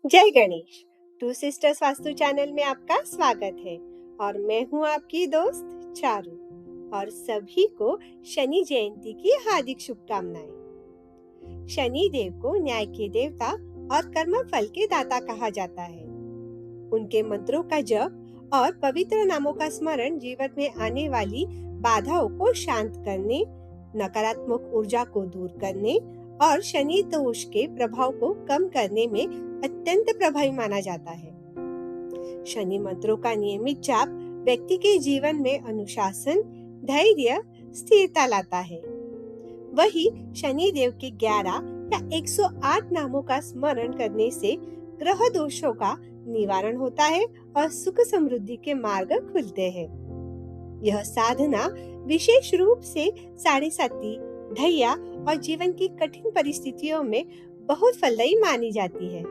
जय Ganesh. Two sisters वास्तु channel में आपका स्वागत है और मैं हूँ आपकी दोस्त चारू और सभी को शनि जयंती की हार्दिक शुभकामनाएं। शनि देव को न्याय के देवता और कर्म फल के दाता कहा जाता है। उनके मंत्रों का जप और पवित्र नामों का स्मरण जीवन में आने वाली बाधाओं को शांत करने, नकारात्मक ऊर्जा को दूर करने और शनि दोष के प्रभाव को कम करने में अत्यंत प्रभावी माना जाता है। शनि मंत्रों का नियमित जाप व्यक्ति के जीवन में अनुशासन, धैर्य, स्थिरता लाता है। वही शनि देव के 11 या 108 नामों का स्मरण करने से ग्रह दोषों का निवारण होता है और सुख समृद्धि के मार्ग खुलते हैं। यह साधना विशेष रूप से साढ़ेसाती, ढैया और जीवन की कठिन परिस्थितियों में बहुत फलदायी मानी जाती है।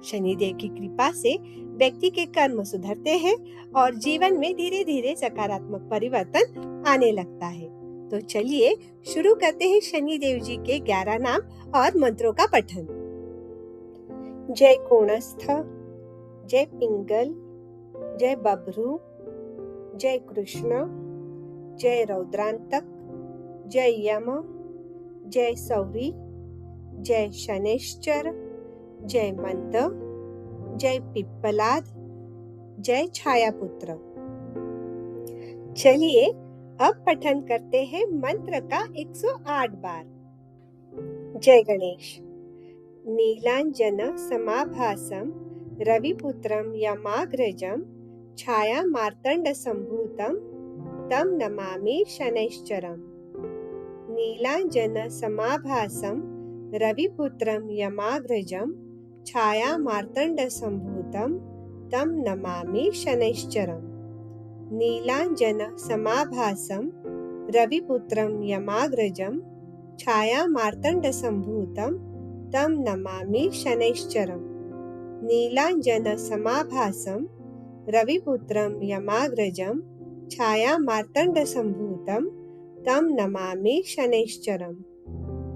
शनिदेव की कृपा से व्यक्ति के कर्म सुधरते हैं और जीवन में धीरे धीरे सकारात्मक परिवर्तन आने लगता है। तो चलिए शुरू करते हैं शनिदेव जी के 11 नाम और मंत्रों का पठन। जय कोणस्थ, जय पिंगल, जय बभ्रू, जय कृष्ण, जय रौद्रांतक, जय यम, जय सौरी, जय शनैश्चर, जय मंद, जय पिप्पलाद, जय छायापुत्र। चलिए अब पठन करते हैं मंत्र का 108 बार। जय गणेश। नीलांजन समाभासम रविपुत्रम यमाग्रजम छाया मार्तंड संभूतम तम नमामि शनैश्चरम। नीलांजन समाभासम रविपुत्रम यमाग्रजम छाया मार्तंड संभूतम तम नमामि शनैश्चरम। नीलांजन समाभासम रविपुत्रम यमाग्रजम छाया मार्तंड संभूतम तम नमामि शनैश्चरम। नीलांजन समाभासम रविपुत्रम यमाग्रजम छाया मार्तंड संभूतम तम नमामि शनैश्चरम।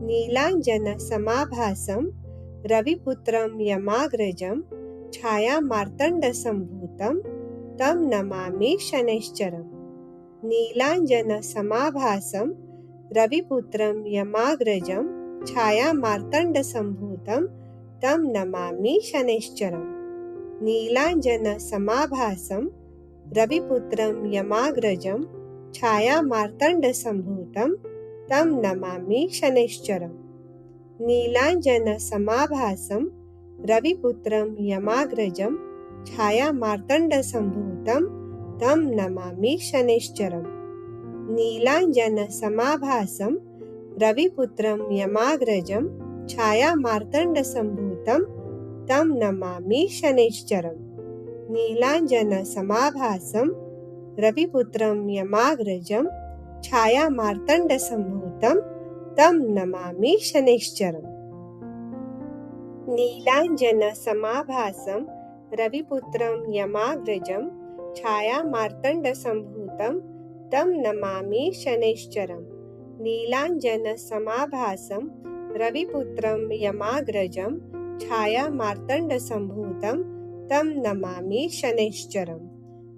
नीलांजन समाभासम रविपुत्रम यमाग्रजम छाया मार्तंड संभूतम तम नमामि शनैश्चरम। नीलांजन समाभासम रविपुत्रम यमाग्रजम छाया मार्तंड संभूतम तम नमामि शनैश्चरम। नीलांजन समाभासम रविपुत्रम यमाग्रजम छाया मार्तंड संभूतम तम नमामि शनैश्चरम। नीलांजन समाभासम रविपुत्रम यमाग्रजम छाया मार्तंड संभूतम तम नमामि शनैश्चरम। नीलांजन समाभासम रविपुत्रम यमाग्रजम छाया मार्तंड संभूतम तम नमामि शनैश्चरम। नीलांजन समाभासम रविपुत्रम यमाग्रजम छाया मार्तंड संभूतम तम नमामि शनैश्चरम। नीलांजन समाभासम रविपुत्रम यमाग्रजम छाया मार्तंड संभूतम तम नमामि शनैश्चरम। नीलांजन समाभासम रविपुत्रम यमाग्रजम छाया मार्तंड संभूतम तम नमामि शनैश्चरम।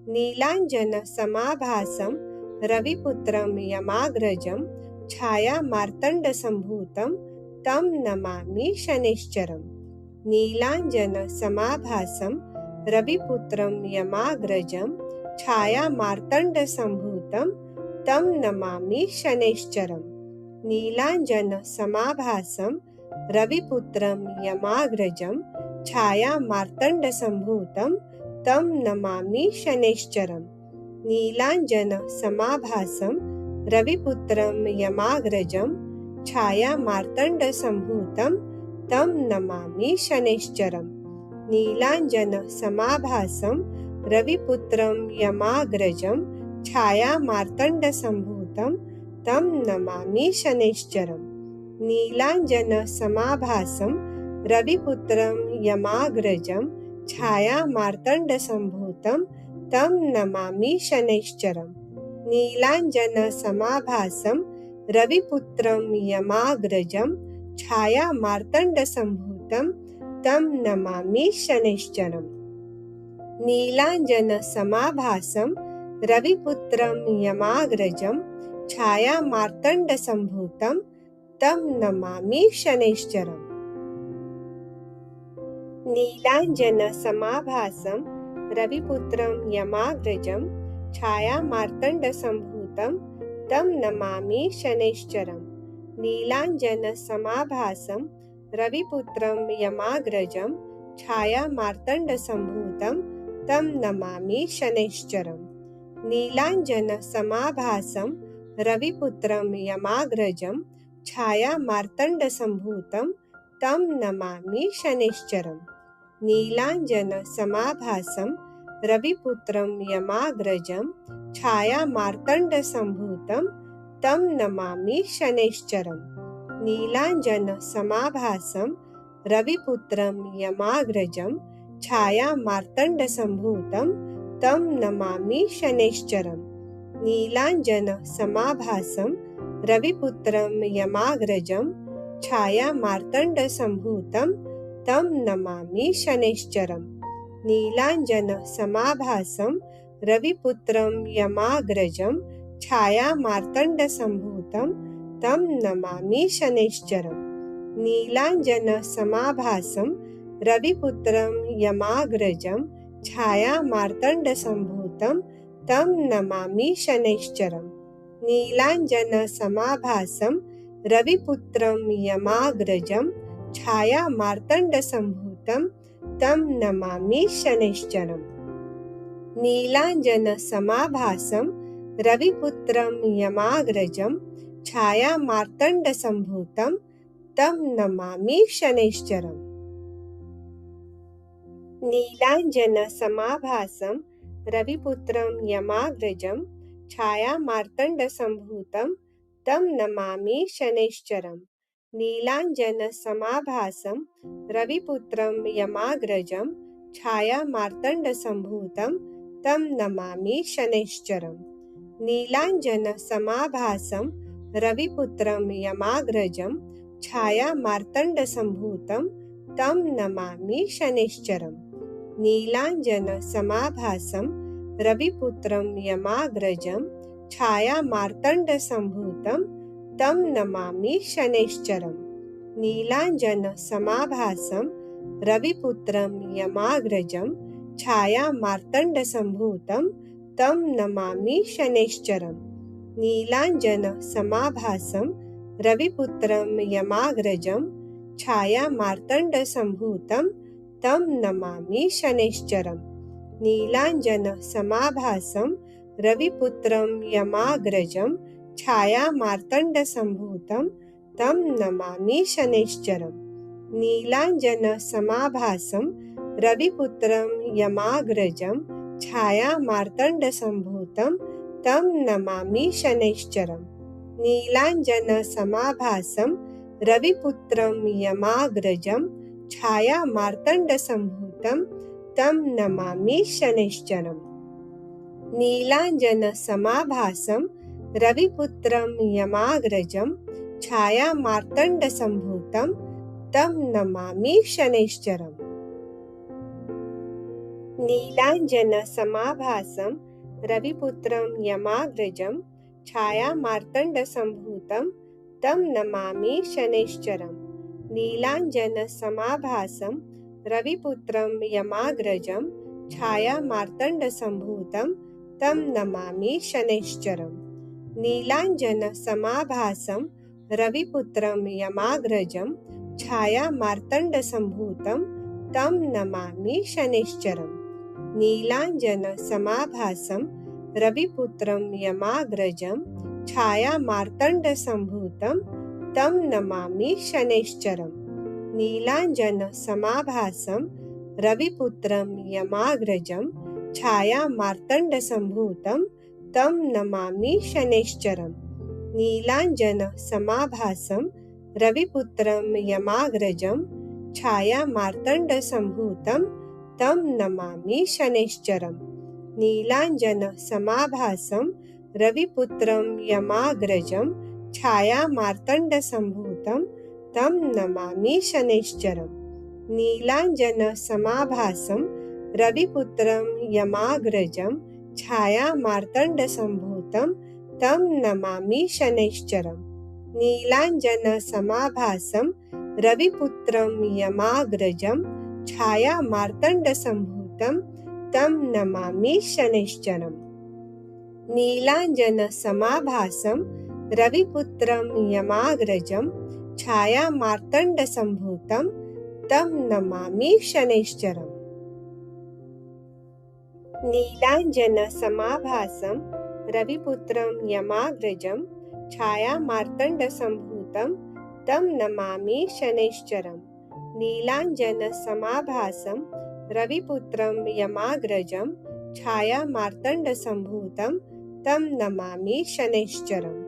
नीलांजन समाभासम रविपुत्रम यमाग्रजम छाया मार्तंड संभूतम तम नमामि शनैश्चरम। नीलांजन समाभासम रविपुत्रम यमाग्रजम छाया मार्तंड संभूतम तम नमामि शनैश्चरम। नीलांजन समाभासम रविपुत्रम यमाग्रजम छाया मार्तंड संभूतम तम नमामि शनैश्चरम। नीलांजन समाभासम रविपुत्रम यमाग्रजम छाया मार्तंड संभूतम तम नमामि शनैश्चरम। नीलांजन समाभासम रविपुत्रम यमाग्रजम छाया मार्तंड संभूतम तम नमामि शनैश्चरम। नीलांजन समाभासम रविपुत्रम यमाग्रजम छाया मार्तंड संभूतम तम नमामि शनैश्चरम। नीलांजन समाभासम रविपुत्रम यमाग्रजम छाया मार्तंड संभूतम तं नमामि शनैश्चरम्। नीलाञ्जनसमाभासं रविपुत्रं यमाग्रजं छायामार्तण्डसम्भूतं तं नमामि शनैश्चरम्। नीलाञ्जनसमाभासं रविपुत्रं यमाग्रजं छायामार्तण्डसम्भूतं तं नमामि शनैश्चरम्। नीलाञ्जनसमाभासं रविपुत्रं यमाग्रजं छायामार्तण्डसम्भूतं तं नमामि शनैश्चरम्। नीलाञ्जनसमाभासं रविपुत्रं यमाग्रजं छायामार्तण्डसम्भूतं तं नमामि शनैश्चरम्। नीलाञ्जनसमाभासं रविपुत्रं यमाग्रजं छायामार्तण्डसम्भूतं तं नमामि शनैश्चरम्। नीलाञ्जनसमाभासं रविपुत्रं यमाग्रजं छायामार्तण्डसम्भूतं तं नमामि शनैश्चरम्। नीलाञ्जनसमाभासं रविपुत्रं यमाग्रजं छायामार्तण्डसम्भूतं तं नमामि शनैश्चरम्। नीलाञ्जनसमाभासं रविपुत्रं यमाग्रजं छायामार्तण्डसम्भूतं तं नमामि शनैश्चरम्। नीलाञ्जनसमाभासं रविपुत्रं यमाग्रजं छायामार्तण्डसम्भूतं तं नमामि शनैश्चरम्। नीलाञ्जनसमाभासं रविपुत्रं यमाग्रजं छायामार्तण्डसम्भूतं तं नमामि शनैश्चरम्। नीलाञ्जनसमाभासं रविपुत्रं यमाग्रजं छायामार्तण्डसम्भूतं तं नमामि शनैश्चरम्। नीलाञ्जनसमाभासं रविपुत्रं यमाग्रजं छायामार्तण्डसम्भूतं तं नमामि शनैश्चरम्। नीलाञ्जनसमाभासं रविपुत्रं यमाग्रजं छायामार्तण्डसम्भूतं तं नमामि शनैश्चरम्। नीलाञ्जनसमाभासं रविपुत्रं यमाग्रजं छायामार्तण्डसम्भूतं तं नमामि शनैश्चरम्। नीलाञ्जनसमाभासं रविपुत्रं यमाग्रजं छायामार्तण्डसम्भूतं तं नमामि शनैश्चरम्। नीलाञ्जनसमाभासं रविपुत्रं यमाग्रजं छायामार्तण्डसम्भूतं तं नमामि शनैश्चरम्। नीलाञ्जनसमाभासं रविपुत्रं यमाग्रजं छायामार्तण्डसम्भूतं तं नमामि शनैश्चरम्। नीलाञ्जनसमाभासं रविपुत्रं यमाग्रजं छायामार्तण्डसम्भूतं तं नमामि शनैश्चरम्। नीलाञ्जनसमाभासं रविपुत्रं यमाग्रजं छायामार्तण्डसम्भूतं तं नमामि शनैश्चरम्। नीलाञ्जनसमाभासं रविपुत्रं यमाग्रजं छायामार्तण्डसम्भूतं तं नमामि शनैश्चरम्। नीलाञ्जनसमाभासं रविपुत्रं यमाग्रजं छायामार्तण्डसम्भूतं तं नमामि शनैश्चरम्। नीलाञ्जनसमाभासं रविपुत्रं यमाग्रजं छायामार्तण्डसम्भूतं तं नमामि शनैश्चरम्। नीलाञ्जनसमाभासं रविपुत्रं यमाग्रजं छायामार्तण्डसम्भूतं तं नमामि शनैश्चरम्। नीलाञ्जनसमाभासं रविपुत्रं यमाग्रजं छायामार्तण्डसम्भूतं तं नमामि शनैश्चरम्। नीलाञ्जनसमाभासं रविपुत्रं यमाग्रजं छायामार्तण्डसम्भूतं तं नमामि शनैश्चरम्। नीलाञ्जनसमाभासं रविपुत्रं यमाग्रजं छायामार्तण्डसम्भूतं तं नमामि शनैश्चरम्। नीलाञ्जनसमाभासं रविपुत्रं यमाग्रजं छायामार्तण्डसम्भूतं तं नमामि शनैश्चरम्। नीलाञ्जनसमाभासं रविपुत्रं यमाग्रजं छायामार्तण्डसम्भूतं तं नमामि शनैश्चरम्। नीलाञ्जनसमाभासं रविपुत्रं यमाग्रजं छायामार्तण्डसम्भूतं तं नमामि शनैश्चरम्। नीलाञ्जनसमाभासं रविपुत्रं यमाग्रजं छायामार्तण्डसम्भूतं तं नमामि शनैश्चरम्। नीलाञ्जनसमाभासं रविपुत्रं यमाग्रजं छायामार्तण्डसम्भूतं तं नमामि शनैश्चरम्। नीलाञ्जनसमाभासं रविपुत्रं यमाग्रजं छायामार्तण्डसम्भूतं तं नमामि शनैश्चरम्। नीलाञ्जनसमाभासं रविपुत्रं यमाग्रजं छायामार्तण्डसम्भूतं तं नमामि शनैश्चरम्।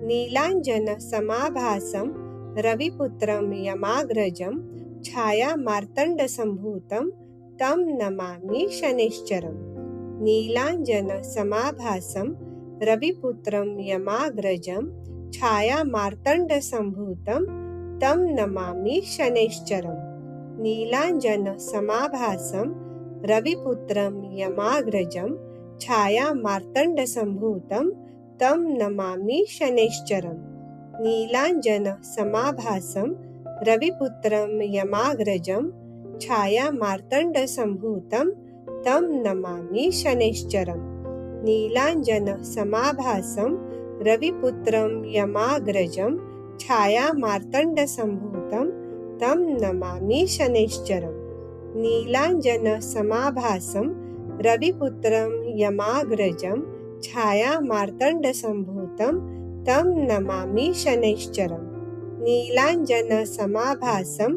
नीलाञ्जनसमाभासं रविपुत्रं यमाग्रजं छायामार्तण्डसम्भूतं तं नमामि शनैश्चरम्। नीलाञ्जनसमाभासं रविपुत्रं यमाग्रजं छायामार्तण्डसम्भूतं तं नमामि शनैश्चरम्। नीलाञ्जनसमाभासं रविपुत्रं यमाग्रजं छायामार्तण्डसम्भूतं तं नमामि शनैश्चरम्। नीलाञ्जनसमाभासं रविपुत्रं यमाग्रजं छायामार्तण्डसम्भूतं तं नमामि शनैश्चरम्। नीलाञ्जनसमाभासं रविपुत्रं यमाग्रजं छायामार्तण्डसम्भूतं तं नमामि शनैश्चरम्। नीलाञ्जनसमाभासं रविपुत्रं यमाग्रजं छायामार्तण्डसम्भूतं तं नमामि शनैश्चरम्। नीलाञ्जनसमाभासं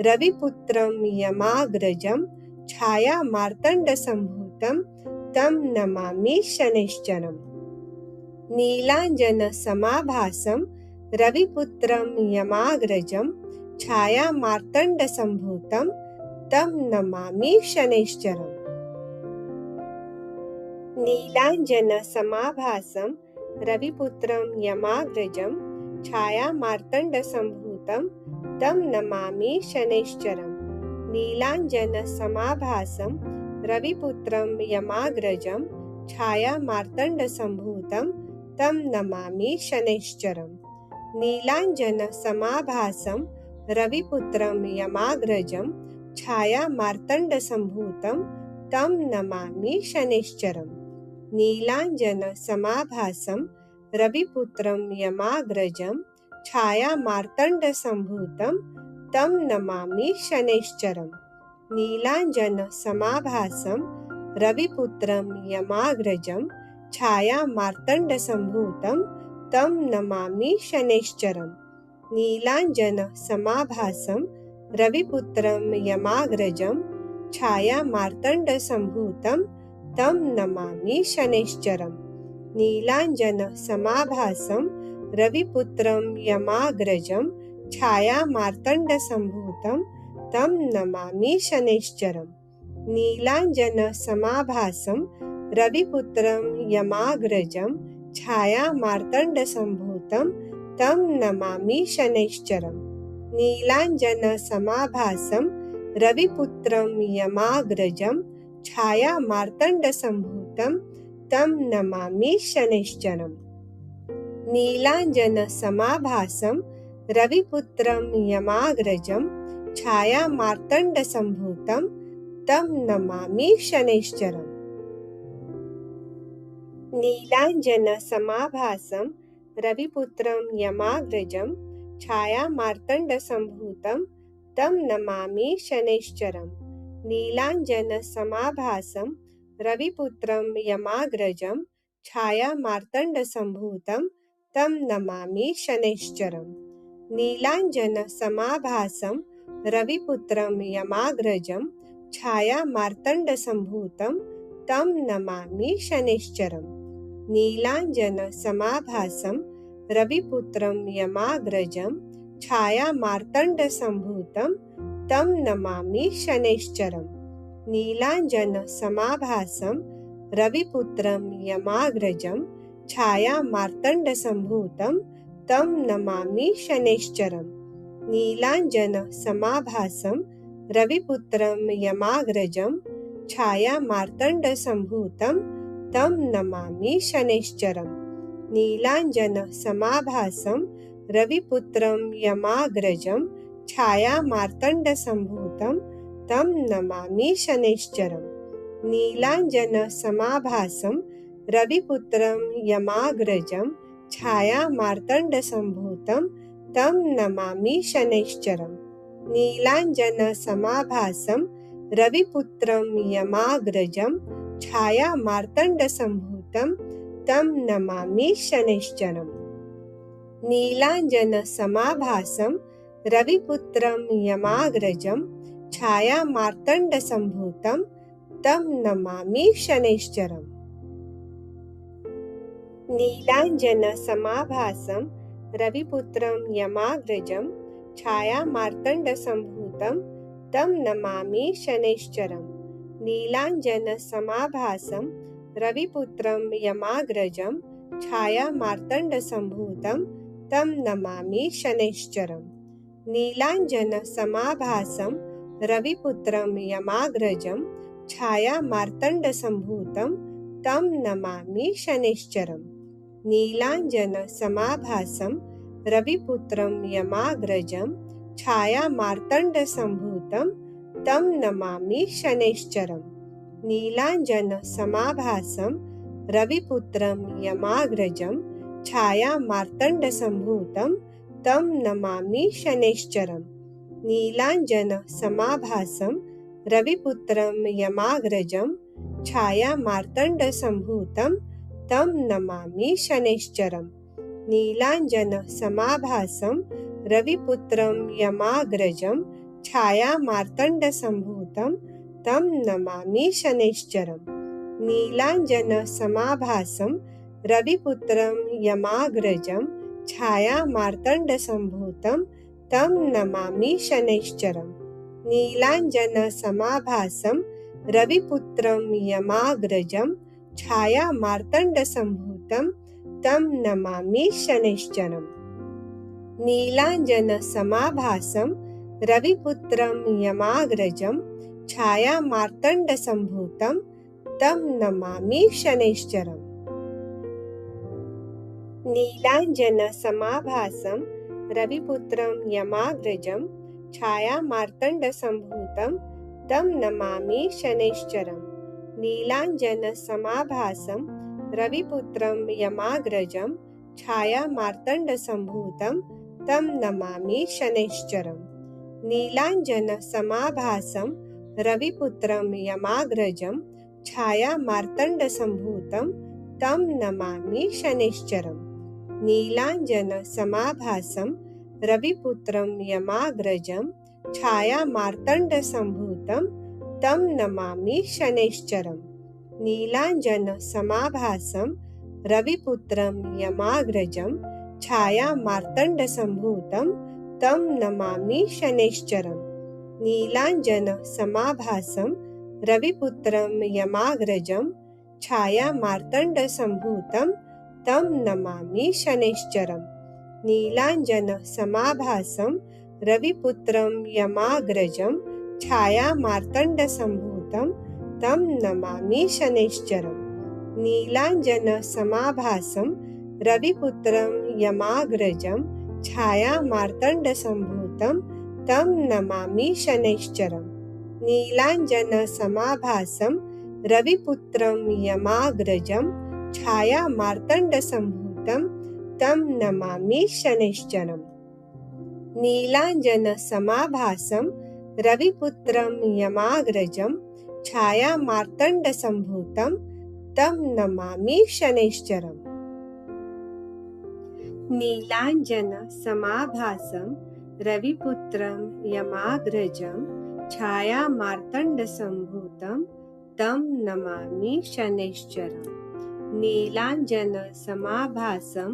रविपुत्रं यमाग्रजं छायामार्तण्डसम्भूतं तं नमामि शनैश्चरम्। नीलाञ्जनसमाभासं रविपुत्रं यमाग्रजं छायामार्तण्डसम्भूतं तं नमामि शनैश्चरम्। नीलाञ्जनसमाभासं रविपुत्रं यमाग्रजं छायामार्तण्डसम्भूतं तं नमामि शनैश्चरम्। नीलाञ्जनसमाभासं रविपुत्रं यमाग्रजं छायामार्तण्डसम्भूतं तं नमामि शनैश्चरम्। नीलाञ्जनसमाभासं रविपुत्रं यमाग्रजं छायामार्तण्डसम्भूतं तं नमामि शनैश्चरम्। नीलाञ्जनसमाभासं रविपुत्रं यमाग्रजं छायामार्तण्डसम्भूतं तं नमामि शनैश्चरम्। नीलाञ्जनसमाभासं रविपुत्रं यमाग्रजं छायामार्तण्डसम्भूतं तं नमामि शनैश्चरम्। नीलाञ्जनसमाभासं रविपुत्रं यमाग्रजं छायामार्तण्डसम्भूतं तं नमामि शनैश्चरम्। नीलाञ्जनसमाभासं रविपुत्रं यमाग्रजं छायामार्तण्डसम्भूतं तं नमामि शनैश्चरम्। नीलाञ्जनसमाभासं रविपुत्रं यमाग्रजं छायामार्तण्डसम्भूतं तं नमामि शनैश्चरम्। नीलाञ्जनसमाभासं रविपुत्रं यमाग्रजं छायामार्तण्डसम्भूतं तं नमामि शनैश्चरम्। नीलाञ्जनसमाभासं रविपुत्रं यमाग्रजं छायामार्तण्डसम्भूतं तं नमामि शनैश्चरम्। नीलाञ्जनसमाभासं रविपुत्रं यमाग्रजं छायामार्तण्डसम्भूतं तं नमामि शनैश्चरम्। नीलाञ्जनसमाभासं रविपुत्रं यमाग्रजं छायामार्तण्डसम्भूतं तं नमामि शनैश्चरम्। नीलाञ्जनसमाभासं रविपुत्रं यमाग्रजं छायामार्तण्डसम्भूतं तं नमामि शनैश्चरम्। नीलाञ्जनसमाभासं रविपुत्रं यमाग्रजं छायामार्तण्डसम्भूतं तं नमामि शनैश्चरम्। नीलाञ्जनसमाभासं रविपुत्रं यमाग्रजं छायामार्तण्डसम्भूतं तं नमामि शनैश्चरम्। नीलाञ्जनसमाभासं रविपुत्रं यमाग्रजं छायामार्तण्डसम्भूतं तं नमामि शनैश्चरम्। नीलाञ्जनसमाभासं रविपुत्रं यमाग्रजं छायामार्तण्डसम्भूतं तं नमामि शनैश्चरम्। नीलाञ्जनसमाभासं रविपुत्रं यमाग्रजं छायामार्तण्डसम्भूतं तं नमामि शनैश्चरम्। नीलाञ्जनसमाभासं रविपुत्रं यमाग्रजं छायामार्तण्डसम्भूतं तं नमामि शनैश्चरम्। नीलाञ्जनसमाभासं रविपुत्रं यमाग्रजं छायामार्तण्डसम्भूतं तं नमामि शनैश्चरम्। नीलाञ्जनसमाभासं रविपुत्रं यमाग्रजं छायामार्तण्डसम्भूतं तं नमामि शनैश्चरम्। नीलाञ्जनसमाभासं रविपुत्रं यमाग्रजं छायामार्तण्डसम्भूतं तं नमामि शनैश्चरम्। नीलाञ्जनसमाभासं रविपुत्रं यमाग्रजं छायामार्तण्डसम्भूतं तं नमामि शनैश्चरम्। नीलाञ्जनसमाभासं रविपुत्रं यमाग्रजं छायामार्तण्डसम्भूतं तं नमामि शनैश्चरम्। नीलाञ्जनसमाभासं रविपुत्रं यमाग्रजं छायामार्तण्डसम्भूतं तं नमामि शनैश्चरम्। नीलाञ्जनसमाभासं रविपुत्रं यमाग्रजं छायामार्तण्डसम्भूतं तं नमामि शनैश्चरम्। नीलाञ्जनसमाभासं रविपुत्रं यमाग्रजं छायामार्तण्डसम्भूतं तं नमामि शनैश्चरम्। नीलाञ्जनसमाभासं रविपुत्रं यमाग्रजं छायामार्तण्डसम्भूतं तं नमामि शनैश्चरम्। नीलाञ्जनसमाभासं रविपुत्रं यमाग्रजं छायामार्तण्डसम्भूतं तं नमामि शनैश्चरम्। नीलाञ्जनसमाभासं रविपुत्रं यमाग्रजं छायामार्तण्डसम्भूतं तं नमामि शनैश्चरम्। नीलाञ्जनसमाभासं रविपुत्रं यमाग्रजं छायामार्तण्डसम्भूतं तं नमामि शनैश्चरम्। नीलाञ्जनसमाभासं रविपुत्रं यमाग्रजं छायामार्तण्डसम्भूतं तं नमामि शनैश्चरम्। नीलाञ्जनसमाभासं रविपुत्रं यमाग्रजं छायामार्तण्डसम्भूतं तं नमामि शनैश्चरम्। नीलाञ्जनसमाभासं रविपुत्रं यमाग्रजं छायामार्तण्डसम्भूतं तं नमामि शनैश्चरम्। नीलाञ्जनसमाभासं रविपुत्रं यमाग्रजं छायामार्तण्डसम्भूतं तं नमामि शनैश्चरम्। नीलाञ्जनसमाभासं रविपुत्रं यमाग्रजं छायामार्तण्डसम्भूतं तं नमामि शनैश्चरम्। नीलाञ्जनसमाभासं रविपुत्रं यमाग्रजं छायामार्तण्डसम्भूतं तं नमामि शनैश्चरम्। नीलाञ्जनसमाभासं रविपुत्रं यमाग्रजं छायामार्तण्डसम्भूतं तं नमामि शनैश्चरम्। नीलाञ्जनसमाभासं रविपुत्रं यमाग्रजं छायामार्तण्डसम्भूतं तं नमामि शनैश्चरम्। नीलाञ्जनसमाभासं रविपुत्रं यमाग्रजं छायामार्तण्डसम्भूतं तं नमामि शनैश्चरम्। नीलाञ्जनसमाभासं रविपुत्रं यमाग्रजं छायामार्तण्डसम्भूतं तं नमामि शनैश्चरम्। नीलाञ्जनसमाभासं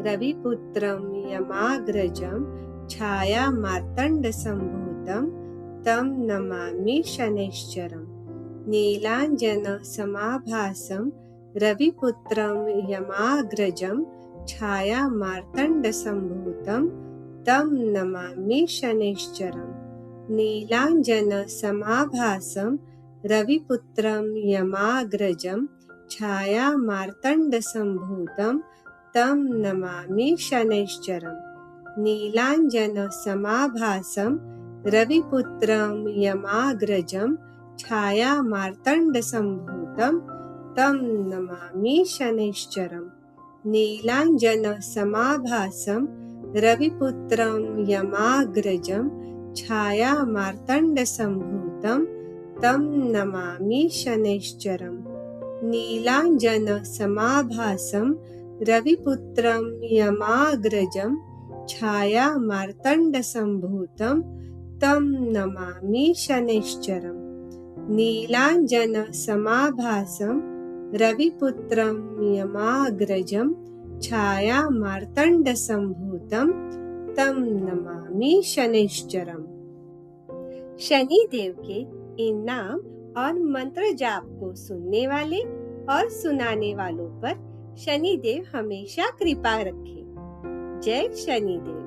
रविपुत्रं यमाग्रजं छायामार्तण्डसम्भूतं तं नमामि शनैश्चरम्। नीलाञ्जनसमाभासं रविपुत्रं यमाग्रजं छायामार्तण्डसम्भूतं तं नमामि शनैश्चरम्। नीलाञ्जनसमाभासं रविपुत्रं यमाग्रजं छायामार्तण्डसम्भूतं तं नमामि शनैश्चरम्। नीलाञ्जनसमाभासं रविपुत्रं यमाग्रजं छायामार्तण्डसम्भूतं तं नमामि शनैश्चरम्। नीलाञ्जनसमाभासं रविपुत्रं यमाग्रजं छायामार्तण्डसम्भूतं तं नमामि शनैश्चरम्। नीलाञ्जनसमाभासं रविपुत्रं यमाग्रजं छायामार्तण्डसम्भूतं तं नमामि शनैश्चरम्। नीलाञ्जनसमाभासं रविपुत्रं यमाग्रजं छायामार्तण्डसम्भूतं तं नमामि शनैश्चरम्। शनि देव के इन नाम और मंत्र जाप को सुनने वाले और सुनाने वालों पर शनि देव हमेशा कृपा रखे। जय शनि देव।